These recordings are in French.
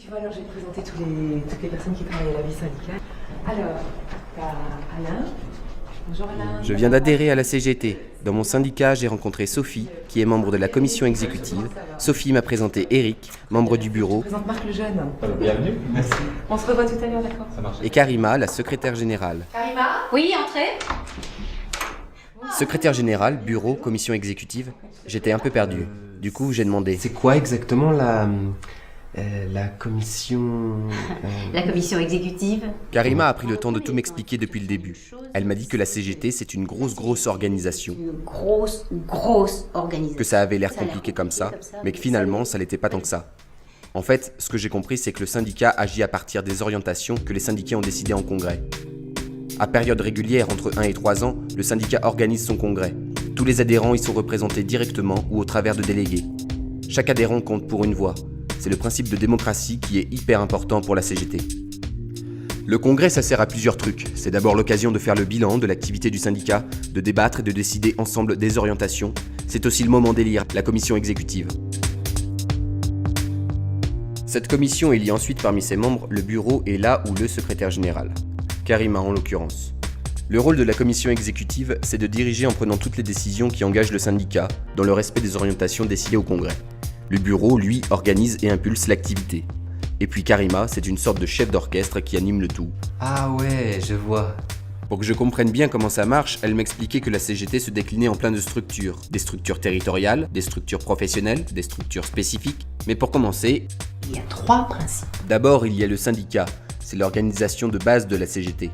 Tu vois, alors j'ai présenté toutes les personnes qui travaillent à la vie syndicale. Alors, t'as Alain. Bonjour Alain. Je viens d'adhérer à la CGT. Dans mon syndicat, j'ai rencontré Sophie, qui est membre de la commission exécutive. Sophie m'a présenté Eric, membre du bureau. Je présente Marc Lejeune. Bienvenue. Merci. On se revoit tout à l'heure, d'accord? Ça marche. Et Karima, la secrétaire générale. Karima? Oui, entrez. Secrétaire générale, bureau, commission exécutive. J'étais un peu perdu. Du coup, j'ai demandé. C'est quoi exactement la commission... La commission exécutive. Karima a pris le temps de tout m'expliquer depuis le début. Elle m'a dit que la CGT, c'est une grosse organisation. Une grosse organisation. Que ça avait l'air compliqué comme ça, mais que finalement, ça l'était pas tant que ça. En fait, ce que j'ai compris, c'est que le syndicat agit à partir des orientations que les syndiqués ont décidées en congrès. À période régulière, entre 1 et 3 ans, le syndicat organise son congrès. Tous les adhérents y sont représentés directement ou au travers de délégués. Chaque adhérent compte pour une voix. C'est le principe de démocratie qui est hyper important pour la CGT. Le congrès, ça sert à plusieurs trucs. C'est d'abord l'occasion de faire le bilan de l'activité du syndicat, de débattre et de décider ensemble des orientations. C'est aussi le moment d'élire la commission exécutive. Cette commission élit ensuite parmi ses membres le bureau et là ou le secrétaire général. Karima en l'occurrence. Le rôle de la commission exécutive, c'est de diriger en prenant toutes les décisions qui engagent le syndicat, dans le respect des orientations décidées au congrès. Le bureau, lui, organise et impulse l'activité. Et puis Karima, c'est une sorte de chef d'orchestre qui anime le tout. Ah ouais, je vois. Pour que je comprenne bien comment ça marche, elle m'expliquait que la CGT se déclinait en plein de structures. Des structures territoriales, des structures professionnelles, des structures spécifiques. Mais pour commencer, Il y a 3 principes. d'abord il y a le syndicat. C'est l'organisation de base de la CGT.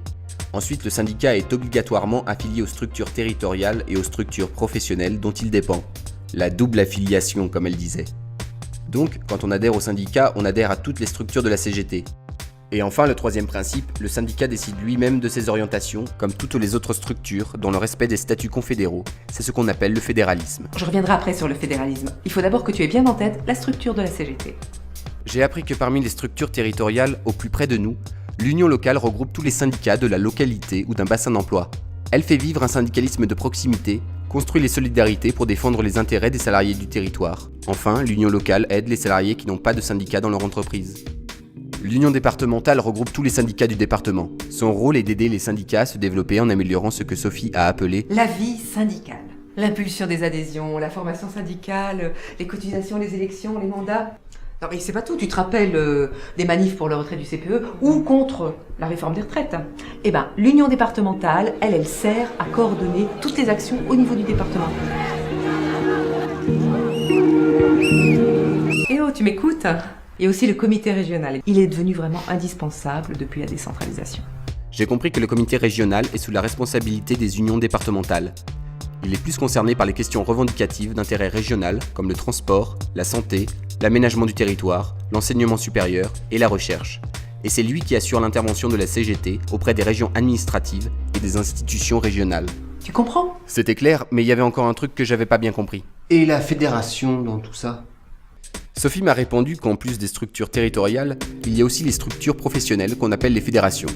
Ensuite, le syndicat est obligatoirement affilié aux structures territoriales et aux structures professionnelles dont il dépend. La double affiliation, comme elle disait. Donc, quand on adhère au syndicat, on adhère à toutes les structures de la CGT. Et enfin, le troisième principe, le syndicat décide lui-même de ses orientations, comme toutes les autres structures, dans le respect des statuts confédéraux. C'est ce qu'on appelle le fédéralisme. Je reviendrai après sur le fédéralisme. Il faut d'abord que tu aies bien en tête la structure de la CGT. J'ai appris que parmi les structures territoriales au plus près de nous, l'union locale regroupe tous les syndicats de la localité ou d'un bassin d'emploi. Elle fait vivre un syndicalisme de proximité, construit les solidarités pour défendre les intérêts des salariés du territoire. Enfin, l'union locale aide les salariés qui n'ont pas de syndicat dans leur entreprise. L'union départementale regroupe tous les syndicats du département. Son rôle est d'aider les syndicats à se développer en améliorant ce que Sophie a appelé La vie syndicale. L'impulsion des adhésions, la formation syndicale, les cotisations, les élections, les mandats. Non mais c'est pas tout, tu te rappelles des manifs pour le retrait du CPE ou contre la réforme des retraites. Eh ben, l'union départementale, elle sert à coordonner toutes les actions au niveau du département. Eh oh, tu m'écoutes? Et aussi le comité régional. Il est devenu vraiment indispensable depuis la décentralisation. J'ai compris que le comité régional est sous la responsabilité des unions départementales. Il est plus concerné par les questions revendicatives d'intérêt régional comme le transport, la santé, l'aménagement du territoire, l'enseignement supérieur et la recherche. Et c'est lui qui assure l'intervention de la CGT auprès des régions administratives et des institutions régionales. Tu comprends? C'était clair, mais il y avait encore un truc que j'avais pas bien compris. Et la fédération dans tout ça? Sophie m'a répondu qu'en plus des structures territoriales, il y a aussi les structures professionnelles qu'on appelle les fédérations.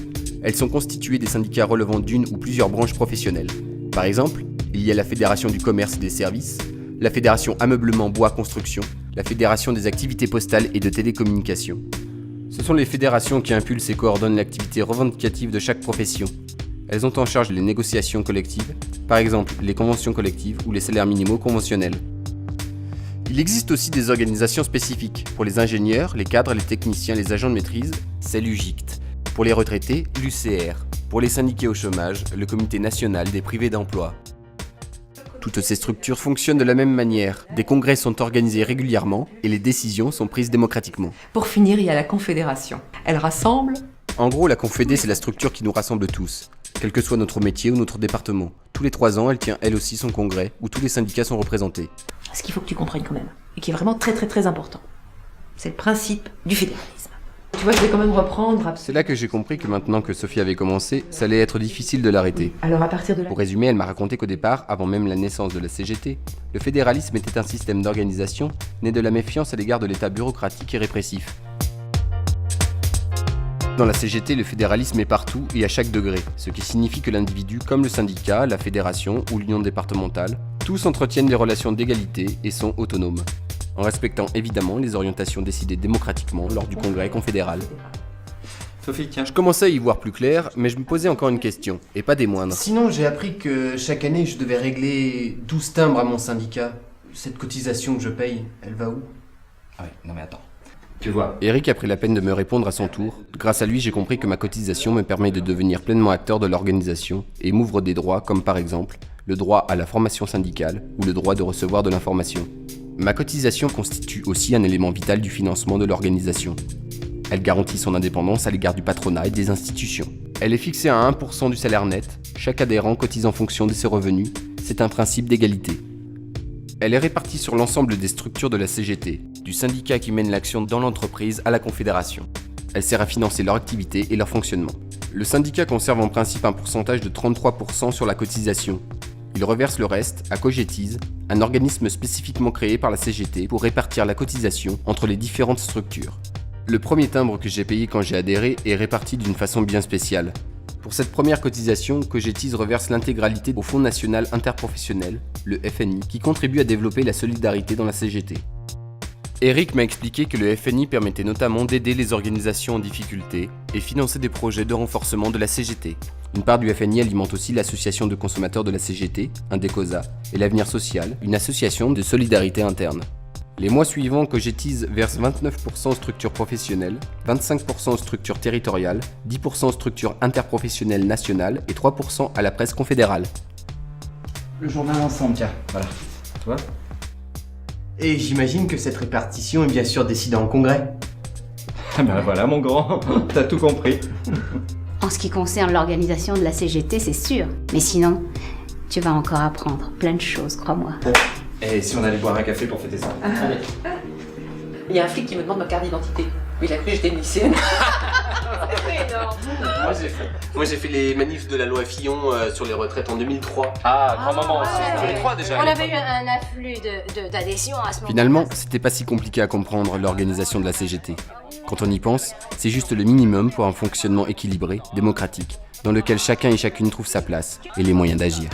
Elles sont constituées des syndicats relevant d'une ou plusieurs branches professionnelles. Par exemple, il y a la Fédération du commerce et des services, la Fédération ameublement bois construction, la Fédération des activités postales et de télécommunications. Ce sont les fédérations qui impulsent et coordonnent l'activité revendicative de chaque profession. Elles ont en charge les négociations collectives, par exemple les conventions collectives ou les salaires minimaux conventionnels. Il existe aussi des organisations spécifiques. Pour les ingénieurs, les cadres, les techniciens, les agents de maîtrise, c'est l'UGICT. Pour les retraités, l'UCR. Pour les syndiqués au chômage, le Comité national des privés d'emploi. Toutes ces structures fonctionnent de la même manière. Des congrès sont organisés régulièrement et les décisions sont prises démocratiquement. Pour finir, il y a la Confédération. Elle rassemble... En gros, la Confédé, c'est la structure qui nous rassemble tous, quel que soit notre métier ou notre département. Tous les 3 ans, elle tient elle aussi son congrès, où tous les syndicats sont représentés. Ce qu'il faut que tu comprennes quand même, et qui est vraiment très important, c'est le principe du fédéralisme. Tu vois, je vais quand même reprendre... C'est là que j'ai compris que maintenant que Sophie avait commencé, ça allait être difficile de l'arrêter. Alors à partir de là... Pour résumer, elle m'a raconté qu'au départ, avant même la naissance de la CGT, le fédéralisme était un système d'organisation né de la méfiance à l'égard de l'État bureaucratique et répressif. Dans la CGT, le fédéralisme est partout et à chaque degré, ce qui signifie que l'individu, comme le syndicat, la fédération ou l'union départementale, tous entretiennent des relations d'égalité et sont autonomes. en respectant évidemment les orientations décidées démocratiquement lors du congrès confédéral. Sophie, tiens. Je commençais à y voir plus clair, mais je me posais encore une question, et pas des moindres. Sinon, j'ai appris que chaque année, je devais régler 12 timbres à mon syndicat. Cette cotisation que je paye, elle va où? Ah oui, non mais attends. Tu vois, Eric a pris la peine de me répondre à son tour. Grâce à lui, j'ai compris que ma cotisation me permet de devenir pleinement acteur de l'organisation et m'ouvre des droits comme par exemple le droit à la formation syndicale ou le droit de recevoir de l'information. Ma cotisation constitue aussi un élément vital du financement de l'organisation. Elle garantit son indépendance à l'égard du patronat et des institutions. Elle est fixée à 1% du salaire net, chaque adhérent cotise en fonction de ses revenus, c'est un principe d'égalité. Elle est répartie sur l'ensemble des structures de la CGT, du syndicat qui mène l'action dans l'entreprise à la confédération. Elle sert à financer leur activité et leur fonctionnement. Le syndicat conserve en principe un pourcentage de 33% sur la cotisation. Il reverse le reste à Cogetise, un organisme spécifiquement créé par la CGT pour répartir la cotisation entre les différentes structures. Le premier timbre que j'ai payé quand j'ai adhéré est réparti d'une façon bien spéciale. Pour cette première cotisation, Cogetise reverse l'intégralité au Fonds national interprofessionnel, le FNI, qui contribue à développer la solidarité dans la CGT. Eric m'a expliqué que le FNI permettait notamment d'aider les organisations en difficulté et financer des projets de renforcement de la CGT. Une part du FNI alimente aussi l'association de consommateurs de la CGT, Indecosa, et l'Avenir Social, une association de solidarité interne. Les mois suivants, Cogetise verse 29% aux structures professionnelles, 25% aux structures territoriales, 10% aux structures interprofessionnelles nationales et 3% à la presse confédérale. le journal ensemble, tiens, voilà. Tu vois? Et j'imagine que cette répartition est bien sûr décidée en congrès. Ah ben voilà mon grand, t'as tout compris. En ce qui concerne l'organisation de la CGT, c'est sûr. Mais sinon, tu vas encore apprendre plein de choses, crois-moi. Et si on allait boire un café pour fêter ça? Allez. Il y a un flic qui me demande ma carte d'identité. Il a cru que j'étais une lycéenne. Moi j'ai fait les manifs de la loi Fillon sur les retraites en 2003. Ah, grand-maman aussi. ouais. 2003 déjà. On avait eu un afflux d'adhésion à ce moment-là. Finalement, c'était pas si compliqué à comprendre l'organisation de la CGT. Quand on y pense, c'est juste le minimum pour un fonctionnement équilibré, démocratique, dans lequel chacun et chacune trouve sa place et les moyens d'agir.